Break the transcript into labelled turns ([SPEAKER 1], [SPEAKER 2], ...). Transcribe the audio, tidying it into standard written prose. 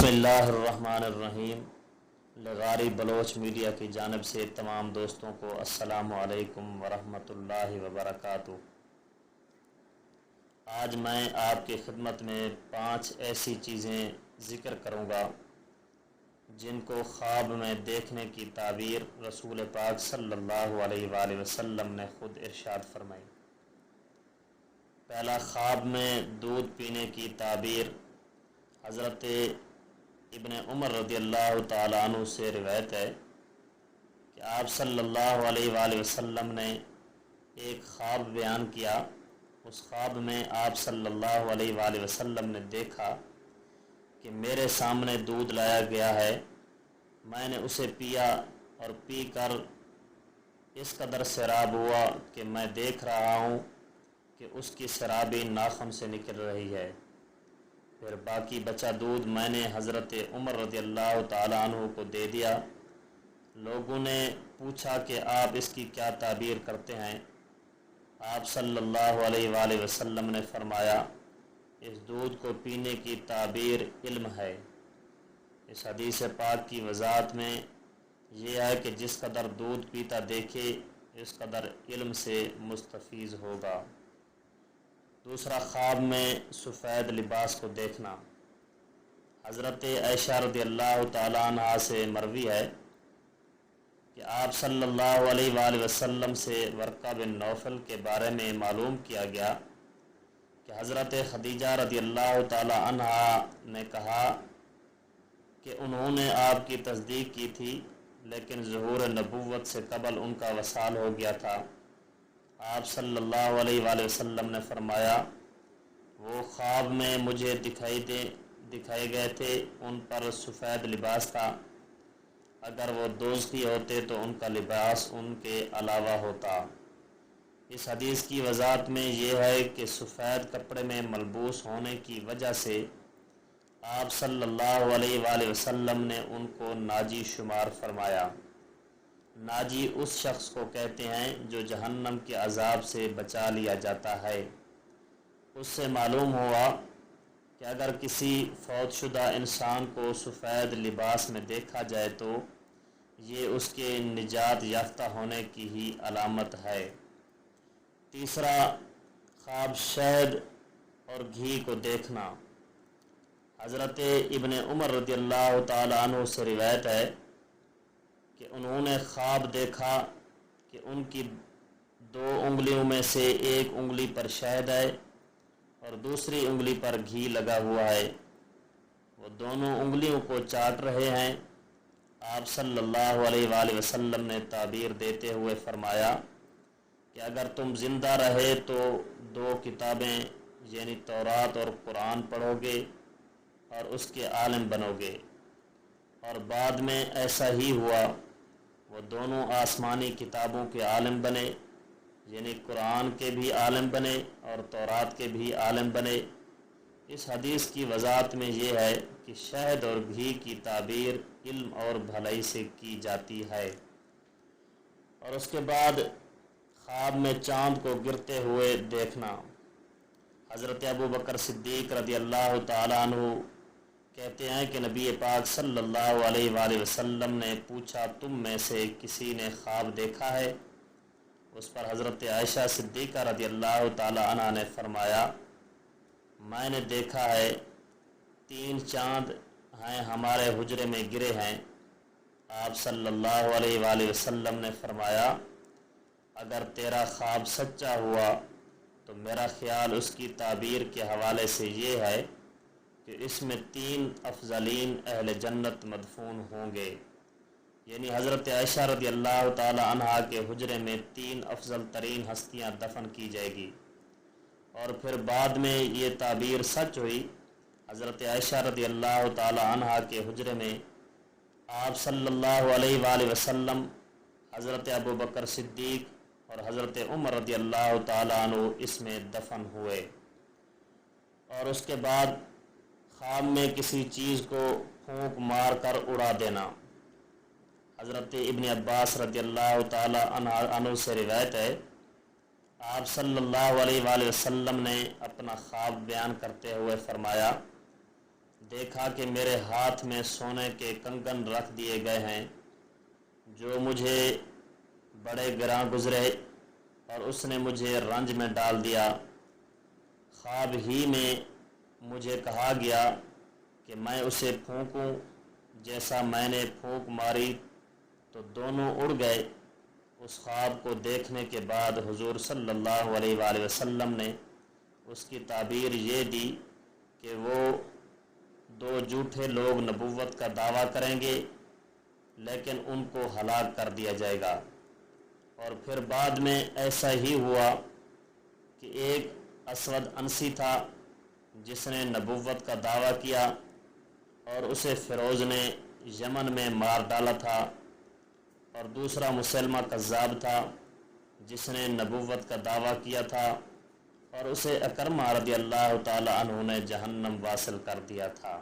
[SPEAKER 1] بسم اللہ الرحمن الرحیم۔ لغاری بلوچ میڈیا کی جانب سے تمام دوستوں کو السلام علیکم ورحمۃ اللہ وبرکاتہ۔ آج میں آپ کی خدمت میں 5 ایسی چیزیں ذکر کروں گا جن کو خواب میں دیکھنے کی تعبیر رسول پاک صلی اللہ علیہ وآلہ وسلم نے خود ارشاد فرمائی۔ پہلا، خواب میں دودھ پینے کی تعبیر۔ حضرت ابن عمر رضی اللہ تعالیٰ عنہ سے روایت ہے کہ آپ صلی اللہ علیہ وآلہ وسلم نے ایک خواب بیان کیا۔ اس خواب میں آپ صلی اللہ علیہ وآلہ وسلم نے دیکھا کہ میرے سامنے دودھ لایا گیا ہے، میں نے اسے پیا اور پی کر اس قدر سیراب ہوا کہ میں دیکھ رہا ہوں کہ اس کی سیرابی ناخن سے نکل رہی ہے۔ پھر باقی بچا دودھ میں نے حضرت عمر رضی اللہ تعالیٰ عنہ کو دے دیا۔ لوگوں نے پوچھا کہ آپ اس کی کیا تعبیر کرتے ہیں؟ آپ صلی اللہ علیہ وآلہ وسلم نے فرمایا، اس دودھ کو پینے کی تعبیر علم ہے۔ اس حدیث پاک کی وضاحت میں یہ ہے کہ جس قدر دودھ پیتا دیکھے اس قدر علم سے مستفیض ہوگا۔ دوسرا، خواب میں سفید لباس کو دیکھنا۔ حضرت عائشہ رضی اللہ تعالیٰ عنہا سے مروی ہے کہ آپ صلی اللہ علیہ وآلہ وسلم سے ورقہ بن نوفل کے بارے میں معلوم کیا گیا کہ حضرت خدیجہ رضی اللہ تعالیٰ عنہا نے کہا کہ انہوں نے آپ کی تصدیق کی تھی لیکن ظہور نبوت سے قبل ان کا وصال ہو گیا تھا۔ آپ صلی اللہ علیہ وآلہ وسلم نے فرمایا، وہ خواب میں مجھے دکھائے گئے تھے، ان پر سفید لباس تھا، اگر وہ دوزخی ہوتے تو ان کا لباس ان کے علاوہ ہوتا۔ اس حدیث کی وضاحت میں یہ ہے کہ سفید کپڑے میں ملبوس ہونے کی وجہ سے آپ صلی اللہ علیہ وآلہ وسلم نے ان کو ناجی شمار فرمایا۔ ناجی اس شخص کو کہتے ہیں جو جہنم کے عذاب سے بچا لیا جاتا ہے۔ اس سے معلوم ہوا کہ اگر کسی فوت شدہ انسان کو سفید لباس میں دیکھا جائے تو یہ اس کے نجات یافتہ ہونے کی ہی علامت ہے۔ تیسرا، خواب شہد اور گھی کو دیکھنا۔ حضرت ابن عمر رضی اللہ تعالیٰ عنہ سے روایت ہے کہ انہوں نے خواب دیکھا کہ ان کی 2 انگلیوں میں سے ایک انگلی پر شہد ہے اور دوسری انگلی پر گھی لگا ہوا ہے، وہ دونوں انگلیوں کو چاٹ رہے ہیں۔ آپ صلی اللہ علیہ وآلہ وسلم نے تعبیر دیتے ہوئے فرمایا کہ اگر تم زندہ رہے تو 2 کتابیں یعنی تورات اور قرآن پڑھو گے اور اس کے عالم بنو گے، اور بعد میں ایسا ہی ہوا، وہ دونوں آسمانی کتابوں کے عالم بنے، یعنی قرآن کے بھی عالم بنے اور تورات کے بھی عالم بنے۔ اس حدیث کی وضاحت میں یہ ہے کہ شہد اور گھی کی تعبیر علم اور بھلائی سے کی جاتی ہے۔ اور اس کے بعد خواب میں چاند کو گرتے ہوئے دیکھنا۔ حضرت ابو بکر صدیق رضی اللہ تعالیٰ عنہ کہتے ہیں کہ نبی پاک صلی اللہ علیہ وآلہ وسلم نے پوچھا، تم میں سے کسی نے خواب دیکھا ہے؟ اس پر حضرت عائشہ صدیقہ رضی اللہ تعالیٰ عنہ نے فرمایا، میں نے دیکھا ہے 3 چاند ہیں ہمارے حجرے میں گرے ہیں۔ آپ صلی اللہ علیہ وآلہ وسلم نے فرمایا، اگر تیرا خواب سچا ہوا تو میرا خیال اس کی تعبیر کے حوالے سے یہ ہے کہ اس میں 3 افضلین اہل جنت مدفون ہوں گے، یعنی حضرت عائشہ رضی اللہ تعالی عنہا کے حجرے میں 3 افضل ترین ہستیاں دفن کی جائے گی۔ اور پھر بعد میں یہ تعبیر سچ ہوئی، حضرت عائشہ رضی اللہ تعالی عنہا کے حجرے میں آپ صلی اللہ علیہ وآلہ وسلم، حضرت ابو بکر صدیق اور حضرت عمر رضی اللہ تعالی عنہ اس میں دفن ہوئے۔ اور اس کے بعد خواب میں کسی چیز کو پھونک مار کر اڑا دینا۔ حضرت ابن عباس رضی اللہ تعالی عنہ سے روایت ہے، آپ صلی اللہ علیہ وآلہ وسلم نے اپنا خواب بیان کرتے ہوئے فرمایا، دیکھا کہ میرے ہاتھ میں سونے کے کنگن رکھ دیے گئے ہیں جو مجھے بڑے گراں گزرے، اور اس نے مجھے رنج میں ڈال دیا۔ خواب ہی میں مجھے کہا گیا کہ میں اسے پھونکوں، جیسا میں نے پھونک ماری تو دونوں اڑ گئے۔ اس خواب کو دیکھنے کے بعد حضور صلی اللہ علیہ وآلہ وسلم نے اس کی تعبیر یہ دی کہ وہ دو جھوٹے لوگ نبوت کا دعویٰ کریں گے لیکن ان کو ہلاک کر دیا جائے گا۔ اور پھر بعد میں ایسا ہی ہوا کہ ایک اسود انسی تھا جس نے نبوت کا دعویٰ کیا اور اسے فیروز نے یمن میں مار ڈالا تھا، اور دوسرا مسلمہ کذاب تھا جس نے نبوت کا دعویٰ کیا تھا اور اسے اکرمہ رضی اللہ تعالی عنہ نے جہنم واصل کر دیا تھا۔